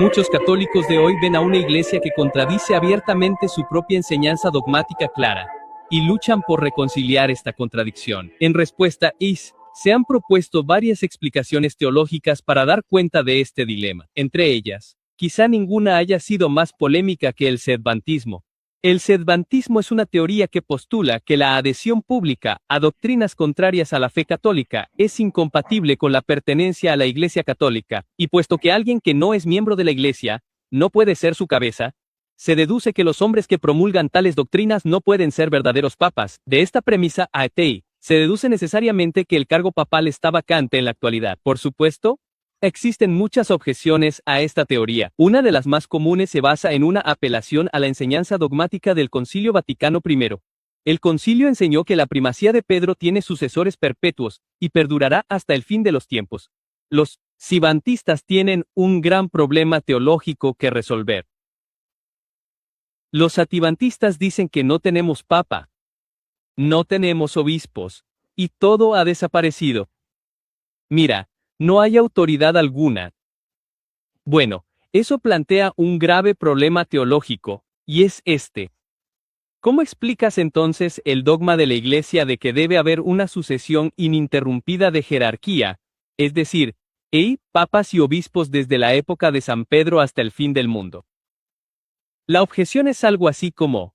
Muchos católicos de hoy ven a una iglesia que contradice abiertamente su propia enseñanza dogmática clara, y luchan por reconciliar esta contradicción. En respuesta, se han propuesto varias explicaciones teológicas para dar cuenta de este dilema. Entre ellas, quizá ninguna haya sido más polémica que el sedvantismo. El sedvantismo es una teoría que postula que la adhesión pública a doctrinas contrarias a la fe católica es incompatible con la pertenencia a la Iglesia Católica, y puesto que alguien que no es miembro de la Iglesia no puede ser su cabeza, se deduce que los hombres que promulgan tales doctrinas no pueden ser verdaderos papas. De esta premisa se deduce necesariamente que el cargo papal está vacante en la actualidad. Por supuesto, existen muchas objeciones a esta teoría. Una de las más comunes se basa en una apelación a la enseñanza dogmática del Concilio Vaticano I. El concilio enseñó que la primacía de Pedro tiene sucesores perpetuos, y perdurará hasta el fin de los tiempos. Los sivantistas tienen un gran problema teológico que resolver. Los sativantistas dicen que no tenemos papa, no tenemos obispos, y todo ha desaparecido. Mira, no hay autoridad alguna. Bueno, eso plantea un grave problema teológico, y es este. ¿Cómo explicas entonces el dogma de la Iglesia de que debe haber una sucesión ininterrumpida de jerarquía, es decir, papas y obispos desde la época de San Pedro hasta el fin del mundo? La objeción es algo así como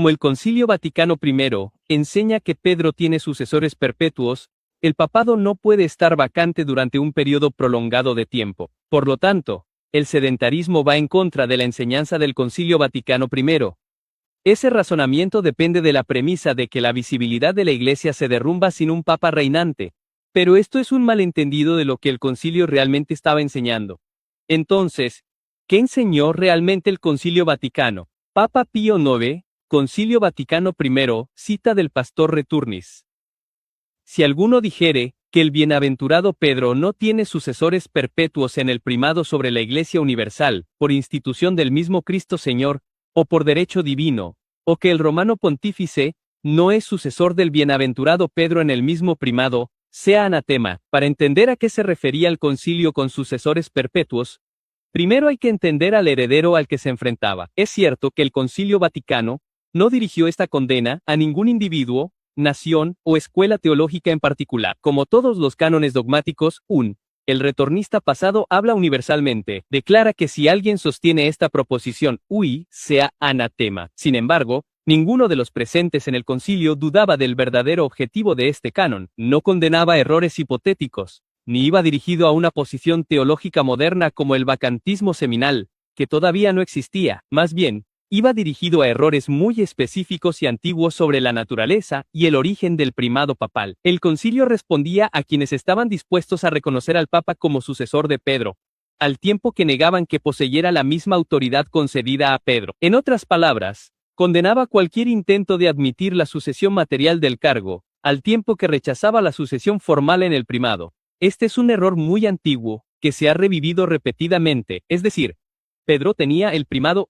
el Concilio Vaticano I enseña que Pedro tiene sucesores perpetuos, el papado no puede estar vacante durante un periodo prolongado de tiempo. Por lo tanto, el sedentarismo va en contra de la enseñanza del Concilio Vaticano I. Ese razonamiento depende de la premisa de que la visibilidad de la Iglesia se derrumba sin un papa reinante. Pero esto es un malentendido de lo que el concilio realmente estaba enseñando. Entonces, ¿qué enseñó realmente el Concilio Vaticano? Papa Pío IX, Concilio Vaticano I, cita del pastor Returnis. Si alguno dijere que el bienaventurado Pedro no tiene sucesores perpetuos en el primado sobre la Iglesia universal, por institución del mismo Cristo Señor, o por derecho divino, o que el romano pontífice no es sucesor del bienaventurado Pedro en el mismo primado, sea anatema. Para entender a qué se refería el concilio con sucesores perpetuos, primero hay que entender al heredero al que se enfrentaba. Es cierto que el Concilio Vaticano no dirigió esta condena a ningún individuo, nación o escuela teológica en particular. Como todos los cánones dogmáticos, el retornista pasado habla universalmente, declara que si alguien sostiene esta proposición, sea anatema. Sin embargo, ninguno de los presentes en el concilio dudaba del verdadero objetivo de este canon, no condenaba errores hipotéticos, ni iba dirigido a una posición teológica moderna como el vacantismo seminal, que todavía no existía. Más bien, iba dirigido a errores muy específicos y antiguos sobre la naturaleza y el origen del primado papal. El concilio respondía a quienes estaban dispuestos a reconocer al papa como sucesor de Pedro, al tiempo que negaban que poseyera la misma autoridad concedida a Pedro. En otras palabras, condenaba cualquier intento de admitir la sucesión material del cargo, al tiempo que rechazaba la sucesión formal en el primado. Este es un error muy antiguo, que se ha revivido repetidamente, es decir, Pedro tenía el primado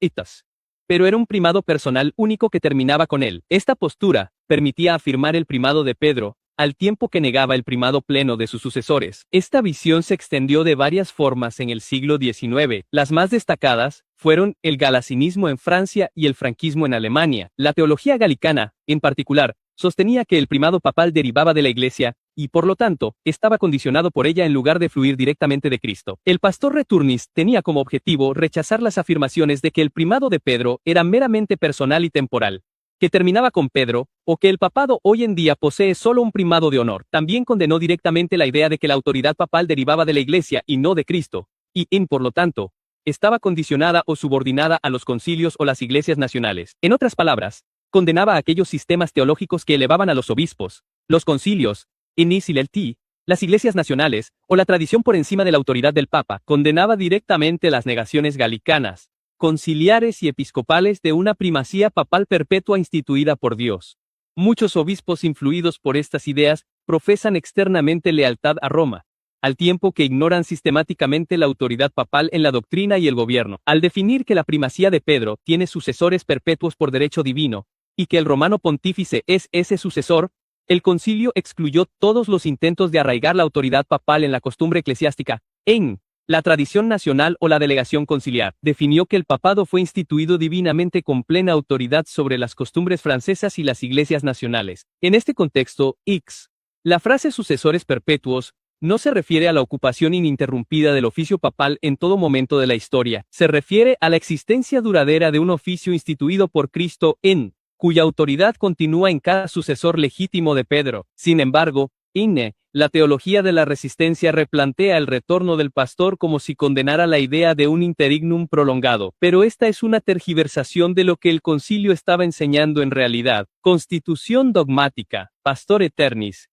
pero era un primado personal único que terminaba con él. Esta postura permitía afirmar el primado de Pedro, al tiempo que negaba el primado pleno de sus sucesores. Esta visión se extendió de varias formas en el siglo XIX. Las más destacadas fueron el galacinismo en Francia y el franquismo en Alemania. La teología galicana, en particular, sostenía que el primado papal derivaba de la Iglesia, y por lo tanto, estaba condicionado por ella en lugar de fluir directamente de Cristo. El pastor Returnis tenía como objetivo rechazar las afirmaciones de que el primado de Pedro era meramente personal y temporal, que terminaba con Pedro, o que el papado hoy en día posee solo un primado de honor. También condenó directamente la idea de que la autoridad papal derivaba de la Iglesia y no de Cristo, y, por lo tanto, estaba condicionada o subordinada a los concilios o las iglesias nacionales. En otras palabras, condenaba a aquellos sistemas teológicos que elevaban a los obispos, los concilios, las iglesias nacionales, o la tradición por encima de la autoridad del Papa. Condenaba directamente las negaciones galicanas, conciliares y episcopales de una primacía papal perpetua instituida por Dios. Muchos obispos influidos por estas ideas profesan externamente lealtad a Roma, al tiempo que ignoran sistemáticamente la autoridad papal en la doctrina y el gobierno. Al definir que la primacía de Pedro tiene sucesores perpetuos por derecho divino, y que el romano pontífice es ese sucesor, el concilio excluyó todos los intentos de arraigar la autoridad papal en la costumbre eclesiástica, La tradición nacional o la delegación conciliar definió que el papado fue instituido divinamente con plena autoridad sobre las costumbres francesas y las iglesias nacionales. En este contexto, la frase sucesores perpetuos no se refiere a la ocupación ininterrumpida del oficio papal en todo momento de la historia, se refiere a la existencia duradera de un oficio instituido por Cristo cuya autoridad continúa en cada sucesor legítimo de Pedro. Sin embargo, la teología de la resistencia replantea el retorno del pastor como si condenara la idea de un interregnum prolongado, pero esta es una tergiversación de lo que el concilio estaba enseñando en realidad. Constitución dogmática, Pastor Eternis.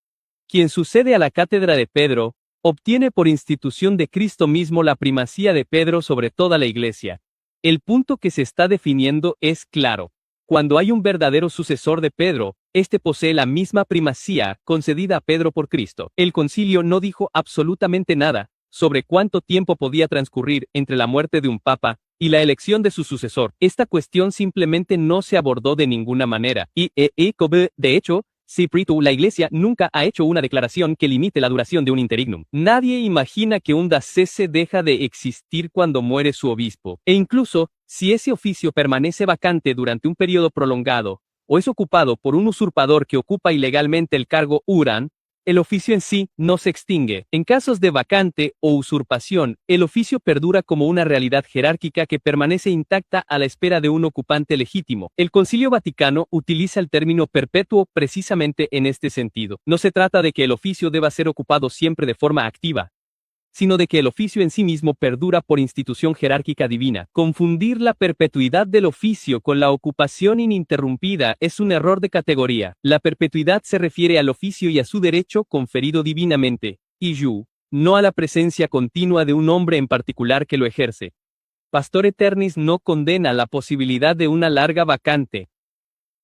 Quien sucede a la cátedra de Pedro, obtiene por institución de Cristo mismo la primacía de Pedro sobre toda la iglesia. El punto que se está definiendo es claro. Cuando hay un verdadero sucesor de Pedro, este posee la misma primacía concedida a Pedro por Cristo. El concilio no dijo absolutamente nada sobre cuánto tiempo podía transcurrir entre la muerte de un papa y la elección de su sucesor. Esta cuestión simplemente no se abordó de ninguna manera. De hecho, la Iglesia nunca ha hecho una declaración que limite la duración de un interregnum. Nadie imagina que un dacese deja de existir cuando muere su obispo. E incluso, si ese oficio permanece vacante durante un periodo prolongado, o es ocupado por un usurpador que ocupa ilegalmente el cargo uran, el oficio en sí no se extingue. En casos de vacante o usurpación, el oficio perdura como una realidad jerárquica que permanece intacta a la espera de un ocupante legítimo. El Concilio Vaticano utiliza el término perpetuo precisamente en este sentido. No se trata de que el oficio deba ser ocupado siempre de forma activa, sino de que el oficio en sí mismo perdura por institución jerárquica divina. Confundir la perpetuidad del oficio con la ocupación ininterrumpida es un error de categoría. La perpetuidad se refiere al oficio y a su derecho conferido divinamente, no a la presencia continua de un hombre en particular que lo ejerce. Pastor Eternis no condena la posibilidad de una larga vacante.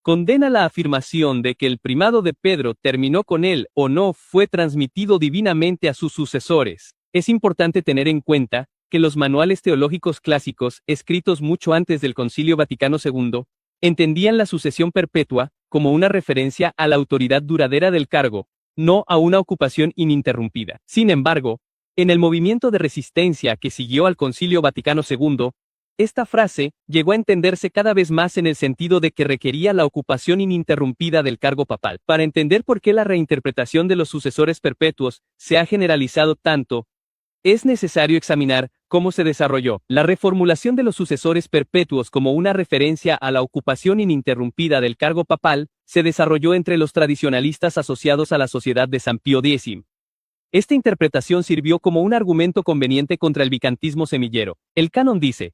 Condena la afirmación de que el primado de Pedro terminó con él o no fue transmitido divinamente a sus sucesores. Es importante tener en cuenta que los manuales teológicos clásicos, escritos mucho antes del Concilio Vaticano II, entendían la sucesión perpetua como una referencia a la autoridad duradera del cargo, no a una ocupación ininterrumpida. Sin embargo, en el movimiento de resistencia que siguió al Concilio Vaticano II, esta frase llegó a entenderse cada vez más en el sentido de que requería la ocupación ininterrumpida del cargo papal. Para entender por qué la reinterpretación de los sucesores perpetuos se ha generalizado tanto, es necesario examinar cómo se desarrolló. La reformulación de los sucesores perpetuos como una referencia a la ocupación ininterrumpida del cargo papal se desarrolló entre los tradicionalistas asociados a la Sociedad de San Pío X. Esta interpretación sirvió como un argumento conveniente contra el vicantismo semillero. El canon dice,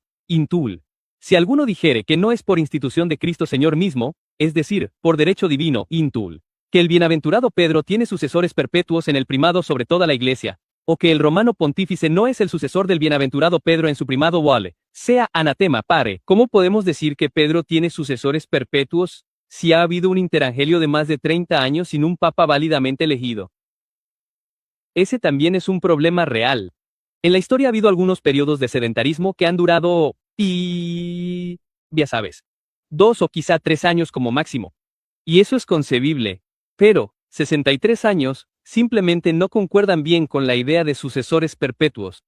si alguno dijere que no es por institución de Cristo Señor mismo, es decir, por derecho divino, que el bienaventurado Pedro tiene sucesores perpetuos en el primado sobre toda la iglesia, o que el romano pontífice no es el sucesor del bienaventurado Pedro en su primado sea anatema pare. ¿Cómo podemos decir que Pedro tiene sucesores perpetuos si ha habido un interangelio de más de 30 años sin un papa válidamente elegido? Ese también es un problema real. En la historia ha habido algunos periodos de sedentarismo que han durado, ya sabes, 2 o quizá 3 años como máximo. Y eso es concebible, pero 63 años simplemente no concuerdan bien con la idea de sucesores perpetuos.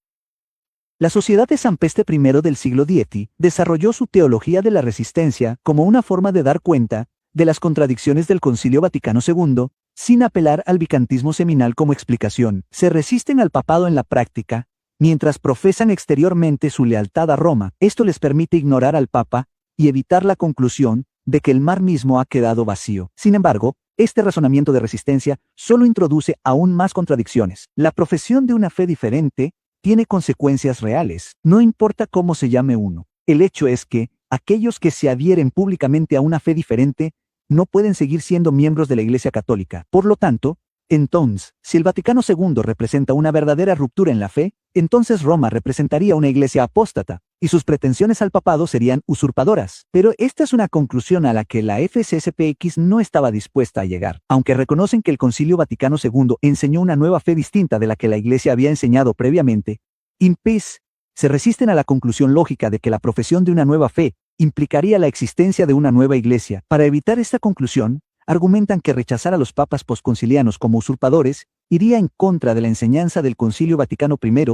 La Sociedad de San Peste I del siglo X desarrolló su teología de la resistencia como una forma de dar cuenta de las contradicciones del Concilio Vaticano II, sin apelar al vicantismo seminal como explicación. Se resisten al papado en la práctica, mientras profesan exteriormente su lealtad a Roma. Esto les permite ignorar al Papa y evitar la conclusión de que el mar mismo ha quedado vacío. Sin embargo, este razonamiento de resistencia solo introduce aún más contradicciones. La profesión de una fe diferente tiene consecuencias reales, no importa cómo se llame uno. El hecho es que aquellos que se adhieren públicamente a una fe diferente no pueden seguir siendo miembros de la Iglesia Católica. Por lo tanto, entonces, si el Vaticano II representa una verdadera ruptura en la fe, entonces Roma representaría una iglesia apóstata, y sus pretensiones al papado serían usurpadoras. Pero esta es una conclusión a la que la FCSPX no estaba dispuesta a llegar. Aunque reconocen que el Concilio Vaticano II enseñó una nueva fe distinta de la que la iglesia había enseñado previamente, impis se resisten a la conclusión lógica de que la profesión de una nueva fe implicaría la existencia de una nueva iglesia. Para evitar esta conclusión, argumentan que rechazar a los papas posconcilianos como usurpadores iría en contra de la enseñanza del Concilio Vaticano I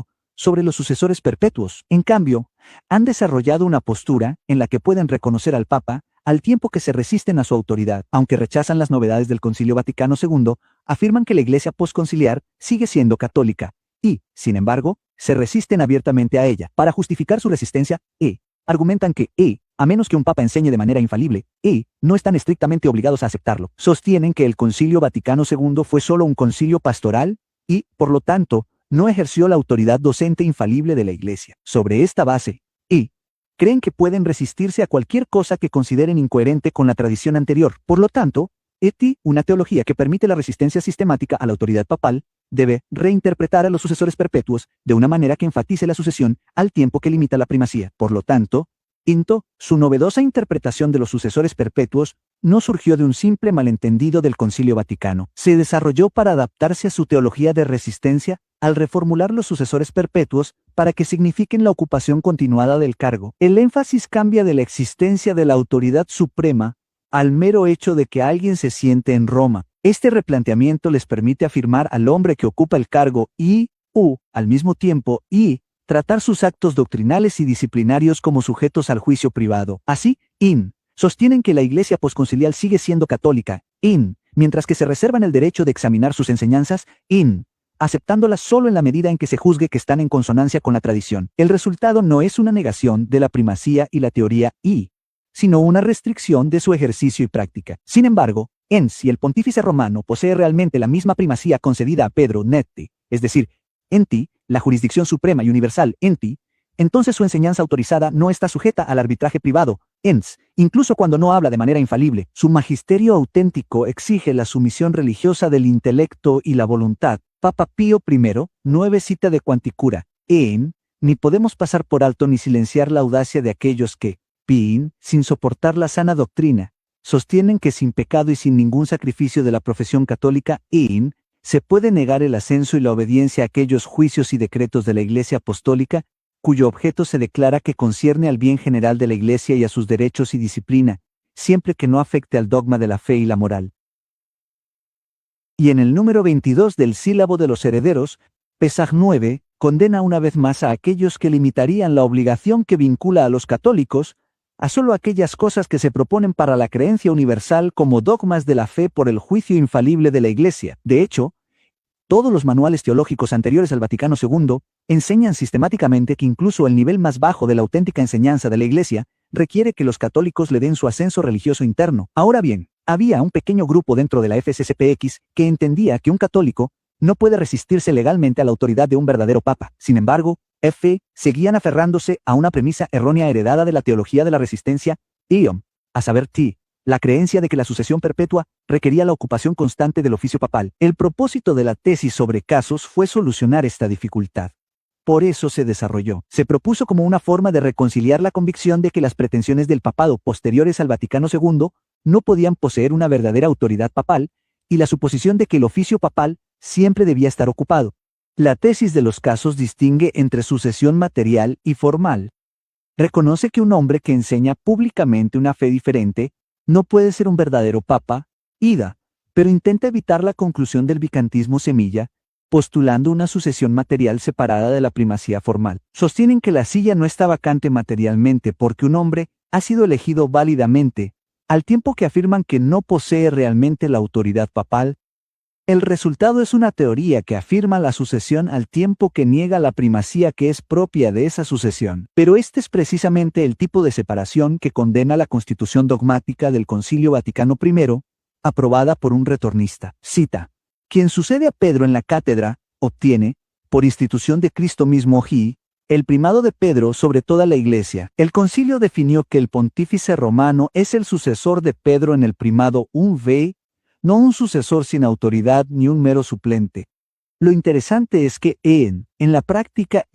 sobre los sucesores perpetuos. En cambio, han desarrollado una postura en la que pueden reconocer al Papa, al tiempo que se resisten a su autoridad. Aunque rechazan las novedades del Concilio Vaticano II, afirman que la Iglesia posconciliar sigue siendo católica y, sin embargo, se resisten abiertamente a ella. Para justificar su resistencia, argumentan que, a menos que un papa enseñe de manera infalible, no están estrictamente obligados a aceptarlo. Sostienen que el Concilio Vaticano II fue solo un concilio pastoral y, por lo tanto, no ejerció la autoridad docente infalible de la Iglesia. Sobre esta base, creen que pueden resistirse a cualquier cosa que consideren incoherente con la tradición anterior. Por lo tanto, una teología que permite la resistencia sistemática a la autoridad papal, debe reinterpretar a los sucesores perpetuos de una manera que enfatice la sucesión al tiempo que limita la primacía. Por lo tanto, su novedosa interpretación de los sucesores perpetuos no surgió de un simple malentendido del Concilio Vaticano. Se desarrolló para adaptarse a su teología de resistencia al reformular los sucesores perpetuos para que signifiquen la ocupación continuada del cargo. El énfasis cambia de la existencia de la autoridad suprema al mero hecho de que alguien se siente en Roma. Este replanteamiento les permite afirmar al hombre que ocupa el cargo al mismo tiempo, tratar sus actos doctrinales y disciplinarios como sujetos al juicio privado. Así, sostienen que la Iglesia posconciliar sigue siendo católica, mientras que se reservan el derecho de examinar sus enseñanzas, aceptándolas solo en la medida en que se juzgue que están en consonancia con la tradición. El resultado no es una negación de la primacía y la teoría sino una restricción de su ejercicio y práctica. Sin embargo, si el pontífice romano posee realmente la misma primacía concedida a Pedro Netti, es decir, la jurisdicción suprema y universal entonces su enseñanza autorizada no está sujeta al arbitraje privado, incluso cuando no habla de manera infalible. Su magisterio auténtico exige la sumisión religiosa del intelecto y la voluntad. Papa Pío I, 9 cita de Quanticura, ni podemos pasar por alto ni silenciar la audacia de aquellos que, sin soportar la sana doctrina, sostienen que sin pecado y sin ningún sacrificio de la profesión católica, se puede negar el ascenso y la obediencia a aquellos juicios y decretos de la Iglesia Apostólica, cuyo objeto se declara que concierne al bien general de la Iglesia y a sus derechos y disciplina, siempre que no afecte al dogma de la fe y la moral. Y en el número 22 del Sílabo de los Herederos, Pesaj 9, condena una vez más a aquellos que limitarían la obligación que vincula a los católicos a solo aquellas cosas que se proponen para la creencia universal como dogmas de la fe por el juicio infalible de la Iglesia. De hecho, todos los manuales teológicos anteriores al Vaticano II enseñan sistemáticamente que incluso el nivel más bajo de la auténtica enseñanza de la Iglesia requiere que los católicos le den su ascenso religioso interno. Ahora bien, había un pequeño grupo dentro de la FCCPX que entendía que un católico no puede resistirse legalmente a la autoridad de un verdadero papa. Sin embargo, seguían aferrándose a una premisa errónea heredada de la teología de la resistencia, a saber, la creencia de que la sucesión perpetua requería la ocupación constante del oficio papal. El propósito de la tesis sobre casos fue solucionar esta dificultad. Por eso se desarrolló. Se propuso como una forma de reconciliar la convicción de que las pretensiones del papado posteriores al Vaticano II no podían poseer una verdadera autoridad papal, y la suposición de que el oficio papal siempre debía estar ocupado. La tesis de los casos distingue entre sucesión material y formal. Reconoce que un hombre que enseña públicamente una fe diferente no puede ser un verdadero papa, pero intenta evitar la conclusión del vicantismo semilla, postulando una sucesión material separada de la primacía formal. Sostienen que la silla no está vacante materialmente porque un hombre ha sido elegido válidamente, al tiempo que afirman que no posee realmente la autoridad papal. El resultado es una teoría que afirma la sucesión al tiempo que niega la primacía que es propia de esa sucesión. Pero este es precisamente el tipo de separación que condena la Constitución dogmática del Concilio Vaticano I, aprobada por un retornista. Cita: quien sucede a Pedro en la cátedra, obtiene, por institución de Cristo mismo el primado de Pedro sobre toda la Iglesia. El concilio definió que el pontífice romano es el sucesor de Pedro en el primado no un sucesor sin autoridad ni un mero suplente. Lo interesante es que en la práctica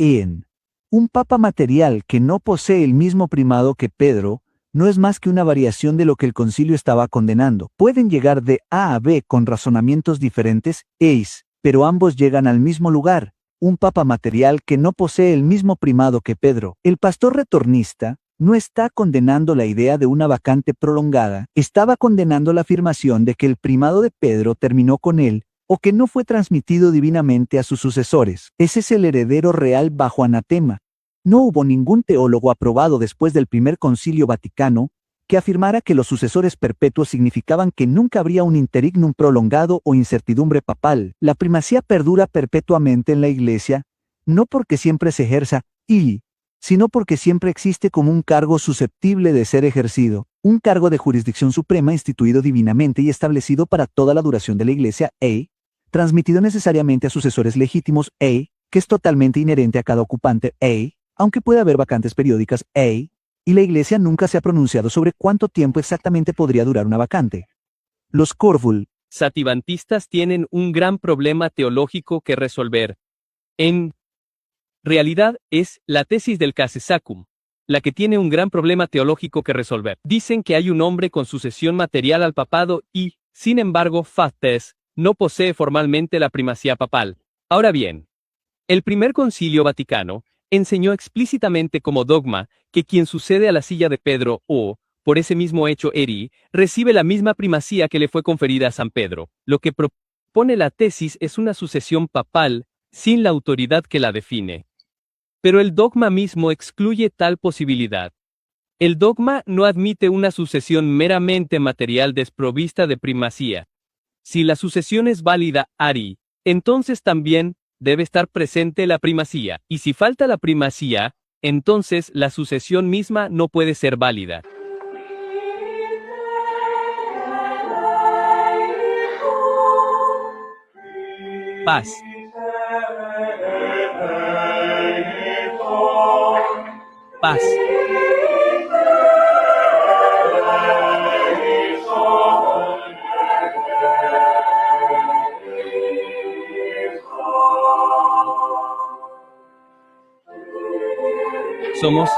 un papa material que no posee el mismo primado que Pedro, no es más que una variación de lo que el concilio estaba condenando. Pueden llegar de A a B con razonamientos diferentes, pero ambos llegan al mismo lugar, un papa material que no posee el mismo primado que Pedro. El pastor retornista no está condenando la idea de una vacante prolongada, estaba condenando la afirmación de que el primado de Pedro terminó con él o que no fue transmitido divinamente a sus sucesores. Ese es el heredero real bajo anatema. No hubo ningún teólogo aprobado después del primer Concilio Vaticano que afirmara que los sucesores perpetuos significaban que nunca habría un interregnum prolongado o incertidumbre papal. La primacía perdura perpetuamente en la Iglesia, no porque siempre se ejerza sino porque siempre existe como un cargo susceptible de ser ejercido, un cargo de jurisdicción suprema instituido divinamente y establecido para toda la duración de la Iglesia, transmitido necesariamente a sucesores legítimos, que es totalmente inherente a cada ocupante, aunque puede haber vacantes periódicas, y la Iglesia nunca se ha pronunciado sobre cuánto tiempo exactamente podría durar una vacante. Los Corvul Sativantistas tienen un gran problema teológico que resolver. En realidad, es la tesis del Caesacum, la que tiene un gran problema teológico que resolver. Dicen que hay un hombre con sucesión material al papado y, sin embargo, Factes no posee formalmente la primacía papal. Ahora bien, el primer Concilio Vaticano enseñó explícitamente como dogma que quien sucede a la silla de Pedro o, por ese mismo hecho recibe la misma primacía que le fue conferida a San Pedro. Lo que propone la tesis es una sucesión papal sin la autoridad que la define. Pero el dogma mismo excluye tal posibilidad. El dogma no admite una sucesión meramente material desprovista de primacía. Si la sucesión es válida, entonces también debe estar presente la primacía, y si falta la primacía, entonces la sucesión misma no puede ser válida. Paz. Paz. Somos